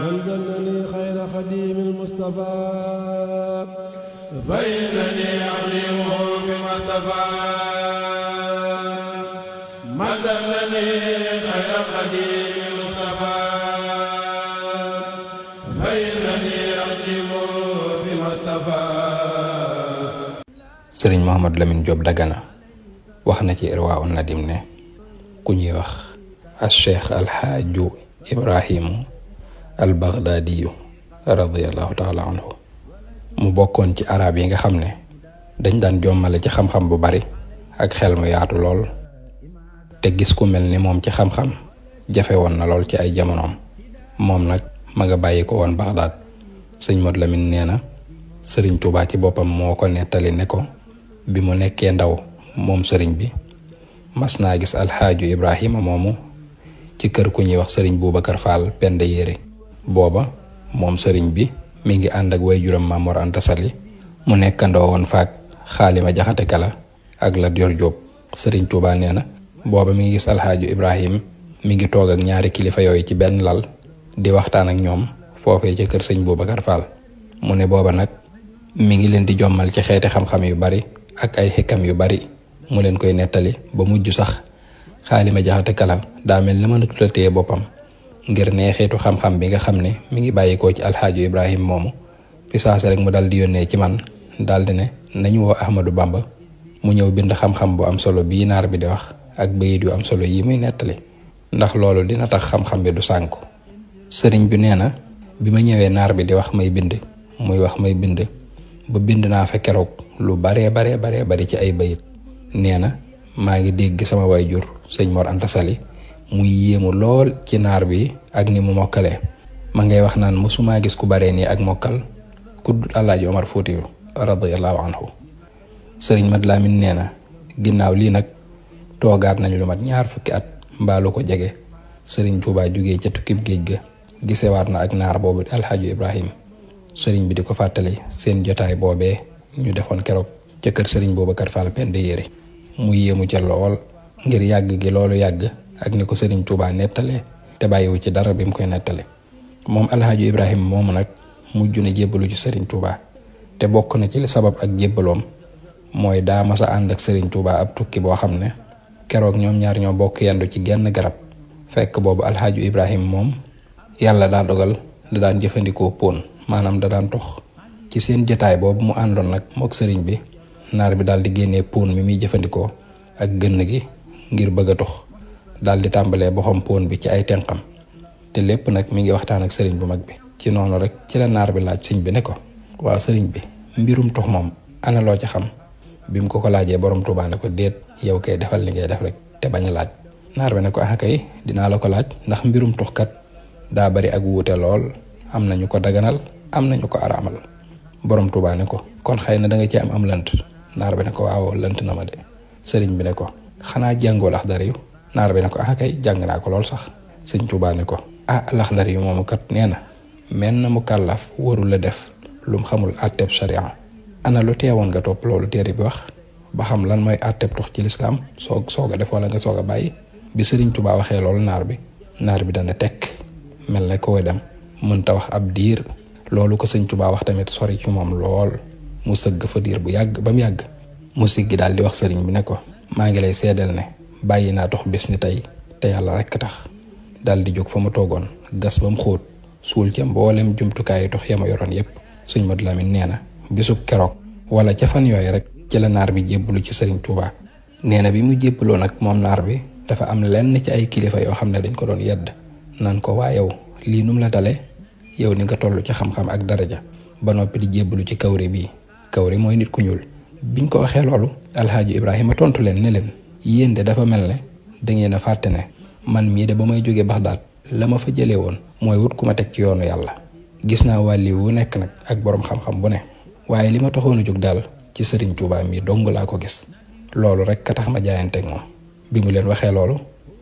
من ظنني خير خديم المصطفى فإنني أخدمه بما اصطفى من ظنني خير خديم المصطفى فإنني أخدمه بما اصطفى. Sëriñ Mouhamadou Lamine Diop Dagana wax na ci Irwaa Nadim ne ku ñuy wax al cheikh alxaaju Ibrahimu al Baghdadiyu radiyallahu taala anhu mu bokkoon ci arab yi nga xam ne dañ daan jommale ci xam-xam bu bari ak xel mu yaatu lool te gis ku mel ni moom ci xam-xam jafe woon na lool ci ay jamonoom. moom nag ma nga bàyyi ko woon Baghdad. sëñ Modou Lamine nee na sëriñ Tuubaa ci boppam moo ko nettali ne ko bi mu nekkee ndaw moom sëriñ bi mas naa gis alxaaju Ibrahima moomu ci kër ku ñuy wax sëriñ Boubacar Fall Penda Yére. booba moom sëriñ bi mi ngi ànd ak waajuram Maam Mor Anta Sali mu nekkandoo woon faak Xaalima Jaxate Kala ak Lat Joor Jóob. sëriñ Tuubaa nee na booba mi ngi gis alxaaju Ibrahim mi ngi toog ak ñaari kilifa yooyu ci benn lal di waxtaan ak ñoom foofee ca kër sëñ Boubacar Fall. mu ne booba nag mi ngi leen di jommal ci xeeti xam-xam yu bari ak ay xikam yu bari mu leen koy nettali ba mujj sax Xaalima Jaxate Kala daa mel ni mën a tutatee boppam ngir ne xeetu xam-xam bi nga xam ne mi ngi bàyyikoo ci alxaaju Ibrahim moomu. fi saase rek mu dal di yónnee ci man daal di ne nañu woo Ahmadou Bamba mu ñëw bind xam-xam bu am solo bii naar bi di wax ak bayit yu am solo yi muy nettali ndax loolu dina tax xam-xam bi du sànku. sëriñ bi nee na bi ma ñëwee naar bi di wax may bind muy wax may bind ba bind naa fa keroog lu baree bari ci ay bayit. nee na maa ngi dégg sama waajur sëñ Mor Anta Sali muy yéemu lool ci naar bi ak ni mu mokkalee. ma ngay wax naan mësumaa gis ku baree nii ak mokkal ku dul Alaaji Omar Fuutiyu radiyallahu anhu. sëriñ Mat Lamin nee na ginnaaw lii nag toogaat nañ lu mat 20 at mbaalu ko jege sëriñ Tuubaa jugee ca tukkib géej ga gisewaat na ak naar boobu alxaaju Ibrahim. sëriñ bi di ko fàttali seen jotaay boobee ñu defoon keroog ca kër sëriñ Boubacar Fall Penda Yére. mu yéemu ca lool ngir yàgg gi loolu yàgg ak ni ko sëriñ Tuubaa nettalee te bàyyiwu ci dara bi mu koy nettale. moom alxaaju Ibrahim moomu nag mujj na jébbalu ci sëriñ Tuubaa te bokk na ci li sabab ak jébbaloom mooy daa masa ànd ak sëriñ Tuubaa ab tukki boo xam ne keroog ñoom ñaar ñoo bokk yendu ci genn garab. fekk boobu alxaaju Ibrahim moom yàlla daa dogal da daan jëfandikoo póon maanaam da daan tox. ci seen jotaay boobu mu àndoon nag mook sëriñ bi naar bi daal di génnee póon mi muy jëfandikoo ak gënn gi ngir bëgg a tox daal di tàmbalee boxam póon bi ci ay tenqam te lépp nag mi ngi waxtaan ak sëriñ bu mag bi. ci noonu rek ci la naar bi laaj sëriñ bi ne ko waaw sëriñ bi mbirum tox moom ana loo ci xam. bi mu ko laajee borom Tuubaa ne ko déet yow kay defal li ngay def rek te bañ a laaj. naar bi ne ko ah kay dinaa la ko laaj ndax mbirum toxkat daa bari ak wuute lool am nañu ko daganal am nañu ko araamal. borom Tuubaa ne ko kon xëy na da nga ci am lënt. naar bi ne ko waaw lënt na ma de. sëriñ bi ne ko xanaa jàngoo Laxdari yu. naar bi ne ko ah kay jàng naa ko lool sax. sëñ Tuubaa ne ko ah Laxdari yu moomu kat nee na menn mu kàllaf warul la def lum xamul àtteb sharia. ana lu teewoon nga topp loolu téere bi wax ba xam lan mooy àtteb tox ci lislaam soog a def wala nga soog a bàyyi. bi sëriñ Tuubaa waxee loolu naar bi dana tekk mel ne koy dem mënta wax ab diir. loolu ko sëñ Tuubaa wax tamit sori ci moom lool mu sëgg fa diir bu yàgg ba mu yàgg mu siggi daal di wax sëriñ bi ne ko maa ngi lay seedeel ne bàyyi naa tox bis ni tey te yàlla rekk tax. daal di jóg fa mu toogoon gas ba mu xóot suul ca mboolem jumtukaayu tox ya ma yoroon yépp. sëñ Modou Lamine nee na bisub keroog wala ca fan yooyu rek ci la naar bi jébbalu ci sëriñ Tuubaa. nee na bi mu jébbaloo nag moom naar bi dafa am lenn ci ay kilifa yoo xam ne dañ ko doon yedd naan ko waa yow lii num la dale yow ni nga toll ci xam-xam ak daraja ba noppi di jébbalu ci kawri bii. kawri mooy nit ku ñuul. biñ ko waxee loolu alxaaju Ibrahima tontu leen ne leen yéen de dafa mel ne da ngeen a fàtte ne man mii de ba may jógee Baxdaad la ma fa jëlee woon mooy wut ku ma teg ci yoonu yàlla. gis naa wàlli wu nekk nag ak boroom xam-xam bu ne waaye li ma taxoon a jóg daal ci sëriñ Tuubaa mii dong laa ko gis. loolu rek ka tax ma jaayanteeg moom. bi mu leen waxee loolu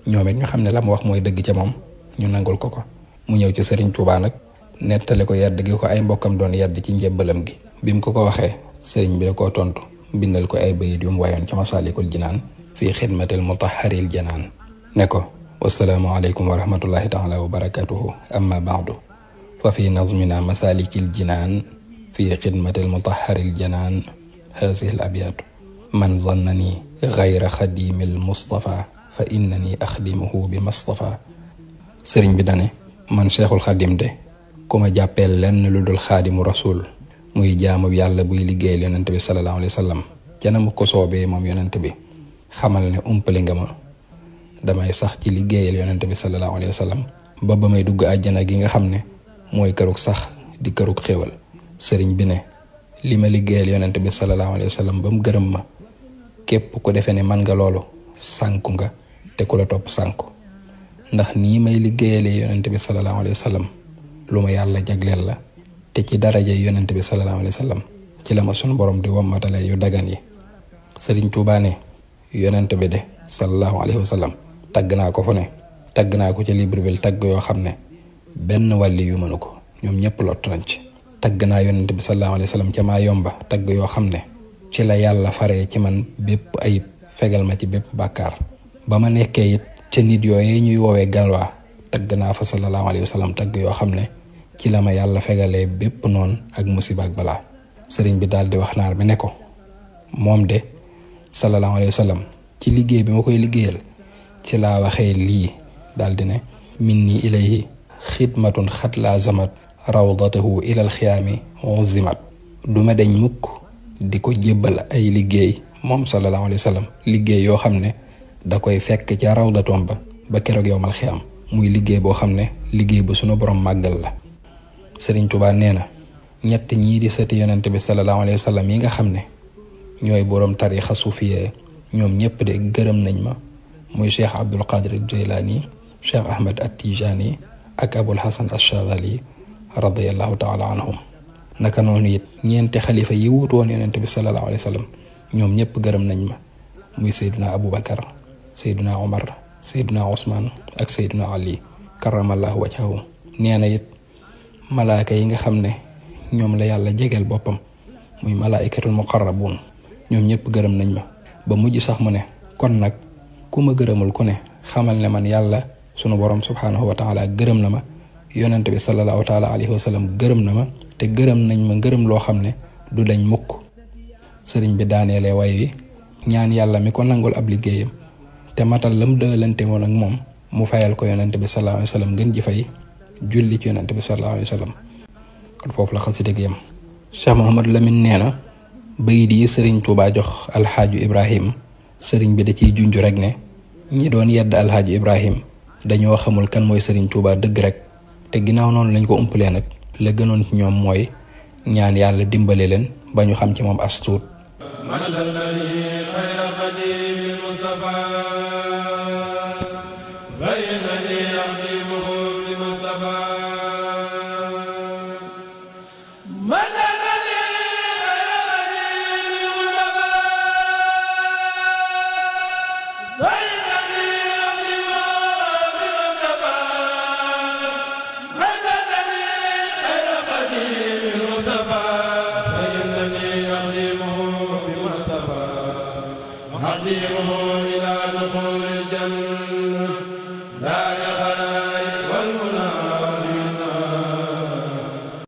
ñoom it ñu xam ne la mu wax mooy dëgg ca moom ñu nangul ko ko. mu ñëw ci sëriñ Tuubaa nag nettali ko yedd gi ko ay mbokkam doon yedd ci njébbalam gi. bi mu ko waxee sëriñ bi da koo tontu bindal ko ay bayit yu mu wayoon ci Masaalikul Jinaan fii xidmatil mutahharil janaan ne ko wassalaamu aleykum wa rahmatullahi taala wa barakatuhu amma baadu wa fi nazmina masalikil jinaan fi xidmatil mutahharil janaan haazihil abyaatu man zannani gayra xadimil Mustafa fa innani axdimuhu bi Mustafa. sëriñ bi dane man Cheikhul Xadim de ku ma jàppeel lenn lu dul xaadimu rasul muy jaamu yàlla buy liggéeyal yonent bi sallallahu alayhi wa sallam ca na mu ko soobee moom yonent bi xamal ne umpali nga ma damay sax ci liggéeyal yonent bi sallallahu alayhi wa sallam ba may dugg àjjana gi nga xam ne mooy kërug sax di kërug xéwal. sëriñ bi ne li ma liggéeyal yonent bi sallallahu alayhi wa sallam ba mu gërëm ma képp ku defee ne man nga loolu sànku nga te ku la topp sànku ndax nii may liggéeyalee yonent bi sallallahu alayhi wa sallam lu ma yàlla jagleel la te ci daraja yonent bi sallallahu alayhi wa sallam ci la ma sunu borom di wommatale yu dagan yi. sëriñ Tuubaa ne yonent bi de sallallahu alayhi wa sallam tagg naa ko fu ne tagg naa ko ci Libreville tagg yoo xam ne benn wàlli yu mënu ko ñoom ñëpp lott nañ ci. tagg naa yonent bi sallallahu alayhi wa sallam ca maa yomba tagg yoo xam ne ci la yàlla faree ci man bépp ayib fegal ma ci bépp bàkkaar. ba ma nekkee it ca nit yooyee ñuy woowee galwaa tagg naa fa sallallahu alayhi wa sallam tagg yoo xam ne ci la ma yàlla fegalee bépp noon ak musiba ak balaa. sëriñ bi daal di wax naar bi ne ko moom de sallallahu alayhi wa sallam ci liggéey bi ma koy liggéeyal ci laa waxee lii daal di ne minni ilayhi xidmatun xat laa zamat rawdatahu ilal xiyaami zimat. du ma deñ mukk di ko jébbal ay liggéey moom sallallahu alayhi wa sallam liggéey yoo xam ne da koy fekk ca rawdatoom ba keroog yowmal xiyaam muy liggéey boo xam ne liggéey bu sunu borom màggal la. sëriñ Tuubaa nee na ñett ñii di sëti yonent bi sallallahu alayhi wa sallam yi nga xam ne ñooy boroom tariixa suufiyee ñoom ñëpp de gërëm nañ ma muy cheikh Abdul Qadir Jaylaani cheikh Ahmed At-Tijaani ak Abul Hasan Ash-Shadhali radiyallahu taala anhum. naka noonu it ñeenti xalifa yi wuutu woon yonent bi sallallahu alayhi wa sallam ñoom ñëpp gërëm nañ ma muy Seydina Aboubacar Seydina Omar Seydina Ousmane ak Seydina Ali karamallahu wajhahu. nee na it malaaka yi nga xam ne ñoom la yàlla jegeel boppam muy malaa'ikatul muqarrabuun ñoom ñëpp gërëm nañ ma ba mujj sax mu ne kon nag ku ma gërëmul ku ne xamal ne man yàlla sunu borom subhaanahu wa taala gërëm na ma yonent bi sallallahu taala alayhi wa sallam gërëm na ma te gërëm nañ ma ngërëm loo xam ne du dañ mukk. sëriñ bi daaneele way wi ñaan yàlla mi ko nangul ab liggéeyam te matal lam dëlante woon ak moom mu fayal ko yonent bi sallallahu alayhi wa sallam gën ji fay julli ci yonent bi sallallahu alayhi wa sallam. kon foofu la xasida gi yam. Cheikh Mouhamad Lamine nee na bayit yi sëriñ Tuubaa jox alxaaju Ibrahim sëriñ bi da ciy junj rek ne ñi doon yedd alxaaju Ibrahim dañoo xamul kan mooy sëriñ Tuubaa dëgg rek te ginnaaw noonu lañ ko umpalee nag la gënoon ci ñoom mooy ñaan yàlla dimbale leen ba ñu xam ci moom as tuut. خديمه